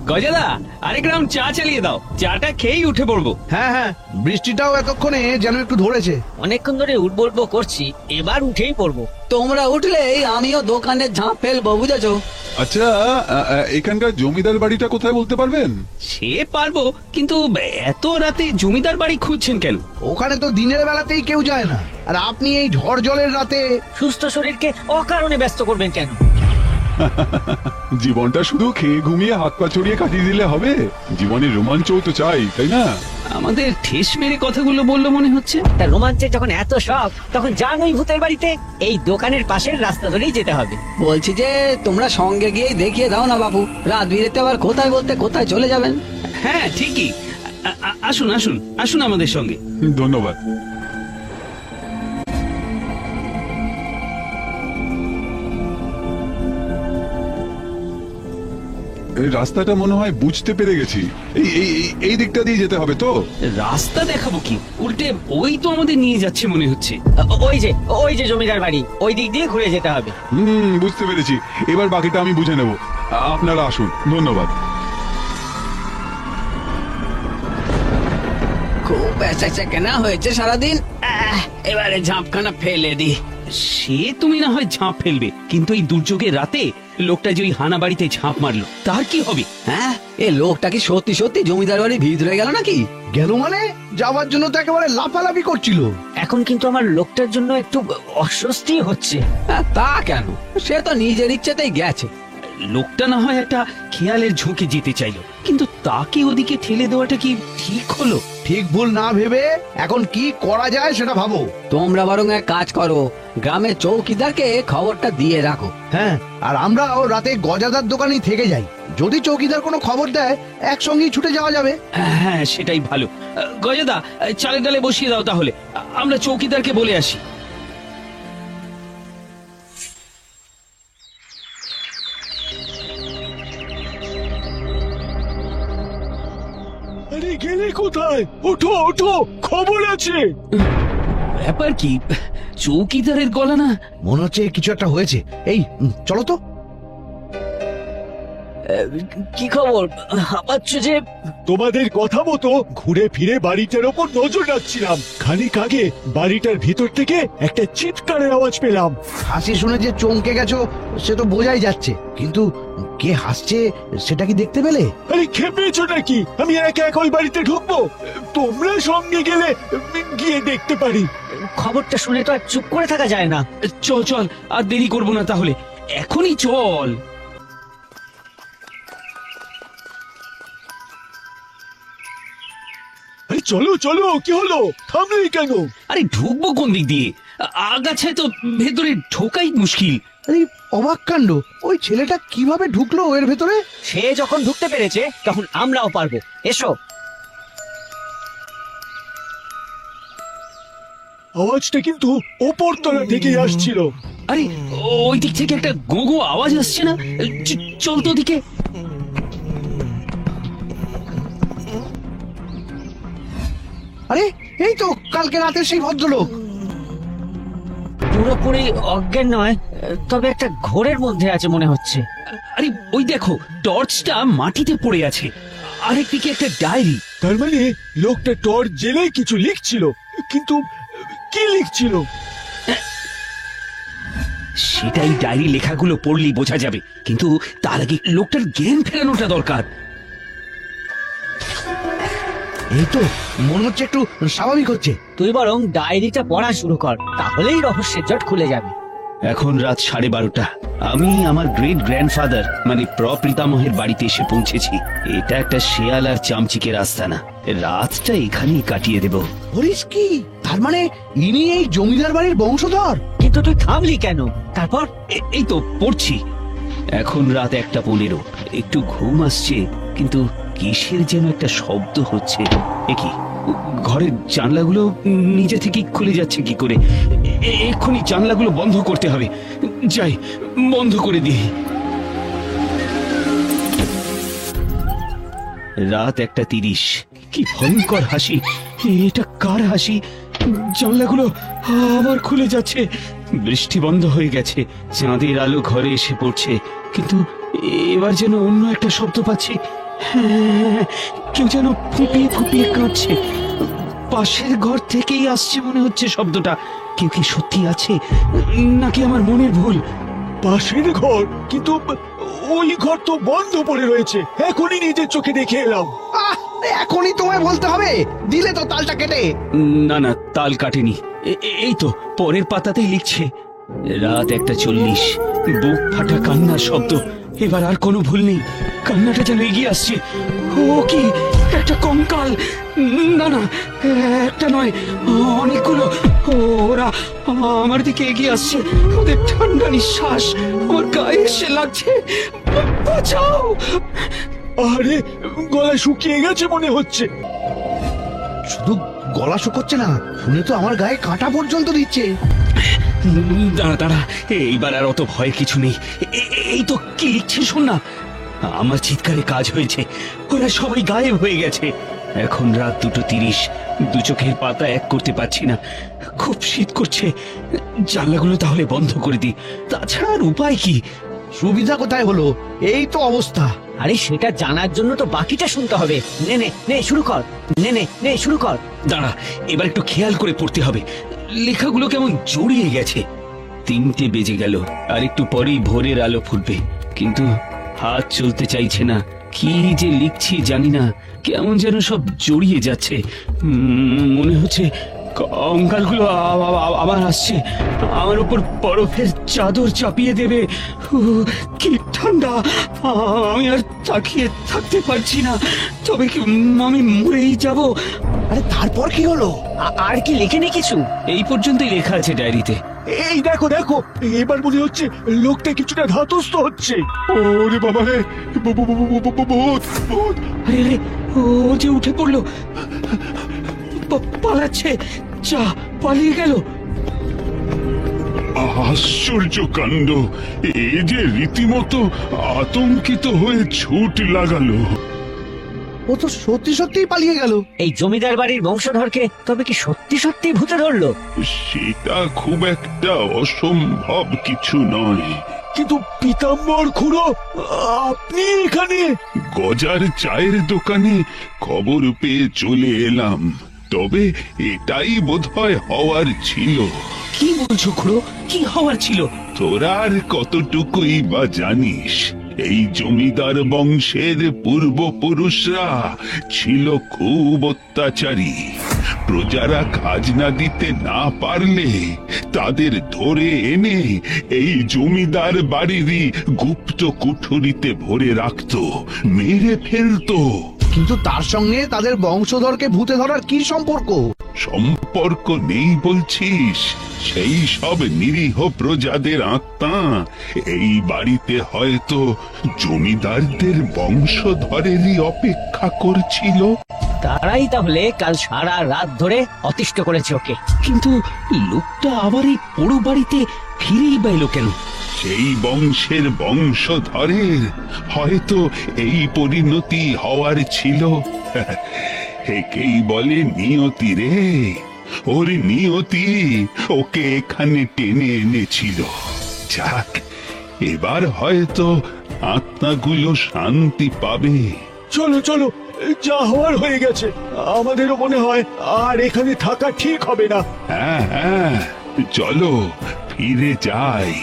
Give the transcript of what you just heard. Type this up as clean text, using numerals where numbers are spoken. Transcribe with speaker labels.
Speaker 1: গজাদা, আরেক রাউন্ড চা চালিয়ে দাও, চাটা খেয়েই উঠে পড়বো।
Speaker 2: হ্যাঁ হ্যাঁ, বৃষ্টিটাও এতক্ষণে যেন একটু ধরেছে।
Speaker 3: অনেকক্ষণ ধরে উঠবো উঠবো করছি, এবার উঠেই পড়বো।
Speaker 4: তোমরা উঠলেই আমিও দোকানে ঝাঁপ ফেলবো, বুঝেছো?
Speaker 5: আচ্ছা, এখানকার জমিদার বাড়িটা কোথায় বলতে পারবেন?
Speaker 1: সে পারবো, কিন্তু এত রাতে জমিদার বাড়ি খুঁজছেন কেন?
Speaker 2: ওখানে তো দিনের বেলাতেই কেউ যায় না, আর আপনি এই ঝড় জলের রাতে।
Speaker 3: সুস্থ শরীরকে অকারণে ব্যস্ত করবেন কেন?
Speaker 5: জীবনটা শুধু খেয়ে ঘুমিয়ে হাত পা ছড়িয়ে কাটিয়ে দিলে হবে? জীবনের রোমাঞ্চও তো চাই, তাই না?
Speaker 1: আমাদের ঠেস মেরে কথাগুলো বললো মনে হচ্ছে।
Speaker 3: তা রোমাঞ্চের যখন এত শখ, তখন যান ওই ভূতের বাড়িতে। এই দোকানের পাশের রাস্তা ধরেই যেতে হবে।
Speaker 4: বলছি যে তোমরা সঙ্গে গিয়ে দেখিয়ে দাও না বাবু, রাত বিরেতে আবার কোথায় বলতে কোথায় চলে যাবেন।
Speaker 1: হ্যাঁ ঠিকই, আসুন আসুন আসুন আমাদের সঙ্গে।
Speaker 5: ধন্যবাদ। এই রাস্তাটা মনে হয় বুঝতে পেরে গেছি। এই এই এই দিকটা দিয়ে যেতে হবে তো?
Speaker 1: রাস্তা দেখাবো কি, উল্টে ওই তো আমাদের নিয়ে যাচ্ছে মনে হচ্ছে।
Speaker 3: ওই যে জমিদার বাড়ি, ওই দিক দিয়ে ঘুরে যেতে হবে।
Speaker 5: বুঝতে পেরেছি, এবার বাকিটা আমি বুঝে নেব। আপনারা আসুন। ধন্যবাদ।
Speaker 4: খুব বেচা কেনা হয়েছে সারাদিন, এবারে ঝাঁপখানা ফেলে দি।
Speaker 1: সে তুমি না হয় ঝাঁপ ফেলবে, কিন্তু এই দুর্যোগের রাতে লোকটা যে ওই হানা বাড়িতে ঝাঁপ মারলো, তার কি হবে?
Speaker 4: হ্যাঁ, এ লোকটা কি সত্যি সত্যি জমিদার বাড়ির ভিতরে গেল নাকি?
Speaker 2: গেল মানে যাওয়ার জন্য তো একেবারে লাফালাফি করছিল।
Speaker 3: এখন কিন্তু আমার লোকটার জন্য একটু অস্বস্তি হচ্ছে।
Speaker 4: তা কেন? সে তো নিজের ইচ্ছেতেই গেছে।
Speaker 1: লোকটা না হয় একটা খেয়ালের ঝুঁকে যেতে চাইলো, কিন্তু তাকে ওদিকে ঠেলে দেওয়াটা কি ঠিক হলো?
Speaker 2: ঠিক ভুল না ভেবে এখন কি করা যায় সেটা ভাবো।
Speaker 4: তোমরা বরং এক কাজ করো, গ্রামের চৌকিদারকে খবরটা দিয়ে রাখো।
Speaker 2: হ্যাঁ, আর আমরাও রাতে গজাদার দোকানেই থেকে যাই। যদি চৌকিদার কোনো খবর দেয়, একসঙ্গেই ছুটে যাওয়া যাবে।
Speaker 1: হ্যাঁ সেটাই ভালো। গজাদা, চালের ডালে বসিয়ে দাও তাহলে, আমরা চৌকিদারকে বলে আসি।
Speaker 6: আরে গেলে কোথায়? ওঠো ওঠো, খবর আছে।
Speaker 1: ব্যাপার কি? চৌকিদারের গলা না?
Speaker 2: মনে হচ্ছে কিছু একটা হয়েছে। এই চলো তো।
Speaker 3: কি খবর? হাঁপাচ্ছ যে?
Speaker 6: তোমাদের কথা মতো ঘুরে ফিরে বাড়িটার ওপর নজর রাখছিলাম। খানিক আগে বাড়িটার ভিতর থেকে একটা চিৎকারের আওয়াজ পেলাম।
Speaker 2: হাসি শুনে যে চমকে গেছো সে তো বোঝাই যাচ্ছে, কিন্তু কে হাসছে সেটা কি দেখতে পেলে?
Speaker 6: আরে খেপেছো নাকি? আমি একা একা ওই বাড়িতে ঢুকবো? তোমরা সঙ্গে গেলে গিয়ে দেখতে পারি।
Speaker 3: খবরটা শুনে তো আর চুপ করে থাকা যায় না।
Speaker 1: চল চল, আর দেরি করবো না তাহলে, এখনই চল।
Speaker 6: আরে চলো চলো, কি হলো? থামলেই কেন?
Speaker 1: আরে ঢুকবো কোন দিক দিয়ে? আগাছায় তো ভেতরে ঢোকাই মুশকিল।
Speaker 2: আরে অবাক কাণ্ড, ওই ছেলেটা কিভাবে ঢুকলো এর ভেতরে?
Speaker 3: সে যখন ঢুকতে পেরেছে, তখন আমরাও পারবো। এসো।
Speaker 6: আওয়াজটা কিন্তু ওপর তলা থেকে আসছিল।
Speaker 1: আরে ওই দিক থেকে একটা গো গো আওয়াজ আসছে না? চল তো ওদিকে।
Speaker 2: আরে এই তো কালকে রাতের সেই ভদ্রলোক।
Speaker 3: পুরোপুরি অজ্ঞান নয়, তবে একটা ঘোরের মধ্যে আছে মনে হচ্ছে।
Speaker 1: আরে ওই দেখো, টর্চটা মাটিতে পড়ে আছে, আরেকদিকে একটা ডায়েরি।
Speaker 6: তার মানে লোকটা টর্চ জেলে কিছু লিখছিল, কিন্তু কি লিখছিল?
Speaker 1: সেটাই ডায়েরি লেখাগুলো পড়লেই বোঝা যাবে, কিন্তু তার আগে লোকটার জ্ঞান ফেরানোটা দরকার।
Speaker 2: এই তো মনে হচ্ছে একটু স্বাভাবিক হচ্ছে।
Speaker 3: তুই বরং ডায়েরিটা পড়া শুরু কর, তাহলেই রহস্যের জট খুলে যাবে।
Speaker 1: এখন রাত 12:30। আমি আমার গ্রেট গ্র্যান্ডফাদার মানে প্রপিতামহের বাড়িতে এসে পৌঁছেছি। এটা একটা শেয়াল আর চামচিকে রাস্তা না, রাতটা এখানেই কাটিয়ে দেব।
Speaker 2: বলিস কি? তার মানে ইনি এই জমিদার বাড়ির বংশধর?
Speaker 3: কিন্তু তুই থামলি কেন? তারপর?
Speaker 1: এই তো পড়ছি। এখন রাত 1:15, একটু ঘুম আসছে, কিন্তু কিসের যেন একটা শব্দ হচ্ছে। একই ঘরের জানলাগুলো নিজে থেকেই খুলে যাচ্ছে কি করে? এক্ষুনি জানলাগুলো বন্ধ করতে হবে। যাই, বন্ধ করে দিই। রাত 1:30। কি ভয়ঙ্কর হাসি! এটা কার হাসি? জানলাগুলো আবার খুলে যাচ্ছে। বৃষ্টি বন্ধ হয়ে গেছে, চাঁদের আলো ঘরে এসে পড়ছে, কিন্তু এবার যেন অন্য একটা শব্দ পাচ্ছি। হ্যাঁ, কেউ যেন ফুপিয়ে ফুপিয়ে কাঁদছে। পাশের ঘর থেকেই আসছে মনে হচ্ছে শব্দটা। কেউ কি সত্যি আছে নাকি আমার মনের ভুল?
Speaker 6: পাশের ঘর, কিন্তু ওই ঘর তো বন্ধ পড়ে রয়েছে। এখনই নিজের চোখে দেখে এলাম।
Speaker 2: আহ, এখনই তোমায় বলতে হবে, দিলে তো তালটা কেটে।
Speaker 1: না না, তাল কাটেনি। এই তো পরের পাতাতেই লিখছে রাত 1:40, বুক ফাটা কান্নার শব্দ। এবার আর কোনো ভুল নেই, কান্নাটা যেন এগিয়ে আসছে। ও কি একটা কঙ্কাল? না না, একটা নয়, অনেকগুলো। ওরা আমার দিকে এগিয়ে আসছে। ওদের ঠান্ডা নিঃশ্বাস আমার গায়ে এসে লাগছে। বাঁচাও!
Speaker 6: আরে, গলা শুকিয়ে গেছে মনে হচ্ছে।
Speaker 2: শুধু গলা শুকোচ্ছে না, শুনে তো আমার গায়ে কাঁটা পর্যন্ত দিচ্ছে।
Speaker 1: দাঁড়া দাঁড়া, এইবার আর অত ভয় কিছু নেই। এই তো কি লিখছে শোন না। আমার চিৎকারে কাজ হয়েছে, ওরা সবাই গায়েব হয়ে গেছে। এখন রাত 2:30, দু চোখের পাতা এক করতে পারছি না, খুব শীত করছে। জানলাগুলো তাহলে বন্ধ করে দিই, তাছাড়া আর উপায় কি?
Speaker 2: সুবিধা কোথায় হলো? এই তো অবস্থা।
Speaker 3: আরে সেটা জানার জন্য তো বাকিটা শুনতে হবে। নে নে নে শুরু কর, নে নে নে শুরু কর।
Speaker 1: দাঁড়া, এবার একটু খেয়াল করে পড়তে হবে। লেখাগুলো কেমন জড়িয়ে গেছে। 3টে বেজে গেল, আর একটু পরেই ভোরের আলো ফুটবে, কিন্তু হাত চলতে চাইছে না। কি যে লিখছি জানি না, কেমন যেন সব জড়িয়ে যাচ্ছে। মনে হচ্ছে কঙ্কালগুলো আবার আসছে, আমার উপর বরফের চাদর চাপিয়ে দেবে। কি ঠান্ডা! আমি আর তাকিয়ে থাকতে পারছি না। তবে কি আমি মরেই যাব?
Speaker 2: আরে তারপর কি হলো?
Speaker 3: আর কি লেখে নেই কিছু?
Speaker 1: এই পর্যন্তই লেখা আছে ডায়েরিতে।
Speaker 6: এই দেখো দেখো, এবার মনে হচ্ছে লোকটা কিছুটা ধাতস্থ হচ্ছে।
Speaker 5: ওরে বাবা রে, ভূত, ভূত।
Speaker 1: আরে আরে, ও যে উঠে পড়লো, পালাচ্ছে। যা, পালিয়ে গেল।
Speaker 5: আশ্চর্য কাণ্ড! এ যে রীতিমতো আতঙ্কিত হয়ে ছুট লাগালো।
Speaker 2: ও তো সত্যি সত্যিই পালিয়ে গেল।
Speaker 3: এই জমিদার বাড়ির বংশধরকে তবে কি সত্যি সত্যি ভূতে ধরলো?
Speaker 5: সেটা খুব একটা অসম্ভব কিছু নয়।
Speaker 6: কিন্তু পিতাম্বর খুড়ো, আপনি এখানে?
Speaker 5: গজার চায়ের দোকানে খবর পেয়ে চলে এলাম, তবে এটাই বোধহয় হওয়ার ছিল।
Speaker 1: কি বলছো খুড়ো? কি হওয়ার ছিল?
Speaker 5: তোরা আর কতটুকুই বা জানিস? এই জমিদার বংশের পূর্বপুরুষরা ছিল খুব অত্যাচারী। প্রজারা খাজনা দিতে না পারলে তাদের ধরে এনে এই জমিদার বাড়িরই গুপ্ত কুঠুরিতে ভরে রাখতো, মেরে ফেলতো।
Speaker 2: কিন্তু তার সঙ্গে তাদের বংশধরকে ভূতে ধরার কি সম্পর্ক?
Speaker 5: সম্পর্ক নেই বলছিস? সেই সব নিরীহ প্রজাদের আত্মা এই বাড়িতে হয়তো জমিদারদের বংশধরেরই অপেক্ষা করছিল।
Speaker 3: তারাই তাহলে কাল সারা রাত ধরে অতিষ্ঠ করেছে ওকে।
Speaker 1: কিন্তু লোকটা আবার এই পোড়ো বাড়িতে ফিরেই বা এলো কেন?
Speaker 5: সেই বংশের বংশধরের হয়তো এই পরিণতি হওয়ার ছিল। একেই বলে নিয়তি রে। ওর নিয়তি ওকে এখানে টেনে এনেছিল। যাক, এবার হয়তো আত্মাগুলো শান্তি পাবে।
Speaker 6: চলো চলো, যা হওয়ার হয়ে গেছে। আমাদেরও মনে হয় আর এখানে থাকা ঠিক হবে না।
Speaker 5: হ্যাঁ হ্যাঁ, চলো ফিরে যাই।